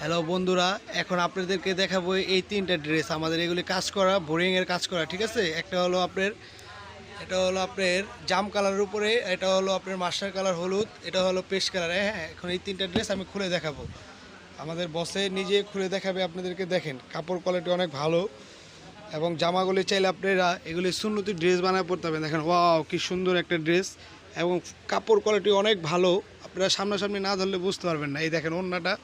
Hello বন্ধুরা, এখন আপনাদেরকে দেখাবো এই তিনটা ড্রেস আমাদের এগুলি কাজ করা, বোরিংয়ের কাজ করা। ঠিক আছে, এটা হলো আপনার জাম কালারের উপরে, এটা হলো আপনার মাস্টার কালার হলুদ, এটা হলো পেস্ট কালার। হ্যাঁ, এখন এই তিনটা ড্রেস আমি খুলে দেখাবো, আমাদের বসে নিজে খুলে দেখাবে আপনাদেরকে। দেখেন কাপড় কোয়ালিটি অনেক ভালো, এবং জামাগুলি চাইলে আপনারা এগুলি সুন্নতি ড্রেস বানায় পড়তে পারবেন। দেখেন ওয়াও, কি সুন্দর একটা ড্রেস, এবং কাপড় কোয়ালিটি অনেক ভালো। আপনারা সামনাসামনি না ধরলে বুঝতে পারবেন না। এই দেখেন ওড়নাটা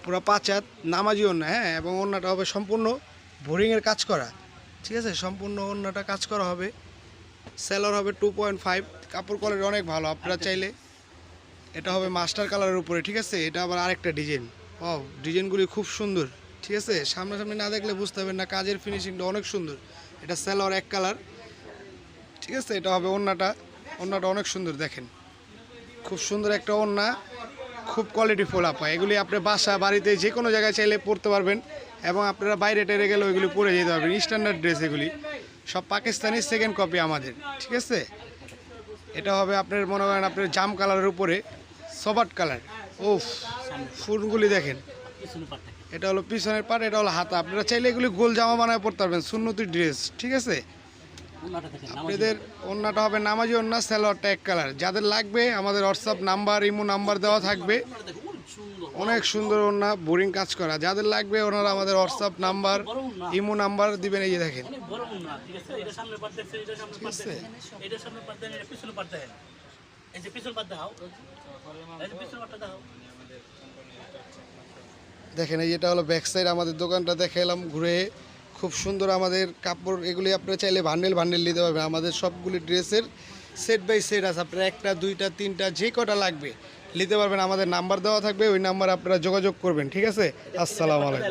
পুরো 5 হাত নামাজি ওড়না। হ্যাঁ, এবং ওড়নাটা হবে সম্পূর্ণ বোরিংয়ের কাজ করা। ঠিক আছে, সম্পূর্ণ ওড়নাটা কাজ করা হবে, সেলর হবে 2.5। কাপড় কোয়ালিটি অনেক ভালো। আপনারা চাইলে এটা হবে মাস্টার কালারের উপরে। ঠিক আছে, এটা আবার আরেকটা ডিজাইন। ও, ডিজাইনগুলি খুব সুন্দর। ঠিক আছে, সামনাসামনি না দেখলে বুঝতে পারবেন না, কাজের ফিনিশিংটা অনেক সুন্দর। এটা সেলর এক কালার। ঠিক আছে, এটা হবে ওড়নাটা অনেক সুন্দর। দেখেন খুব সুন্দর একটা ওড়না, খুব কোয়ালিটিফুল আপা। এগুলি আপনি বাসা বাড়িতে যে কোনো জায়গায় চাইলে পরতে পারবেন, এবং আপনারা বাইরে টেরে গেলে ওইগুলি পরে যেতে পারবেন। স্ট্যান্ডার্ড ড্রেস এগুলি সব পাকিস্তানি সেকেন্ড কপি আমাদের। ঠিক আছে, এটা হবে আপনার মনে করেন আপনার জাম কালারের উপরে সবাট কালার। ও, ফুলগুলি দেখেন, এটা হলো পিছনের পার্ট, এটা হলো হাতা। আপনারা চাইলে এগুলি গোল জামা বানায় পড়তে পারবেন, সুন্নতি ড্রেস। ঠিক আছে, আপনাদের ওড়নাটা হবে নামাজি ওড়না, সালোয়ারটা এক কালার। যাদের লাগবে আমাদের হোয়াটসঅ্যাপ নাম্বার, ইমো নাম্বার দেওয়া থাকবে। অনেক সুন্দর ওড়না, বোরিং কাজ করা। যাদের লাগবে ওনারা আমাদের হোয়াটসঅ্যাপ নাম্বার, ইমো নাম্বার দিবেন। এই যে দেখেন, ঠিক আছে, দেখেন এই এটা হলো ব্যাক সাইড। আমাদের দোকানটা দেখালাম ঘুরে, খুব সুন্দর আমাদের কাপড়। এগুলি আপনারা চাইলে বান্ডেল বান্ডেল নিতে পারবেন। আমাদের সবগুলি ড্রেসের সেট বাই সেট আছে। আপনারা একটা, দুইটা, তিনটা, যে কটা লাগবে নিতে পারবেন। আমাদের নাম্বার দেওয়া থাকবে, ওই নাম্বার আপনারা যোগাযোগ করবেন। ঠিক আছে, আসসালামু আলাইকুম।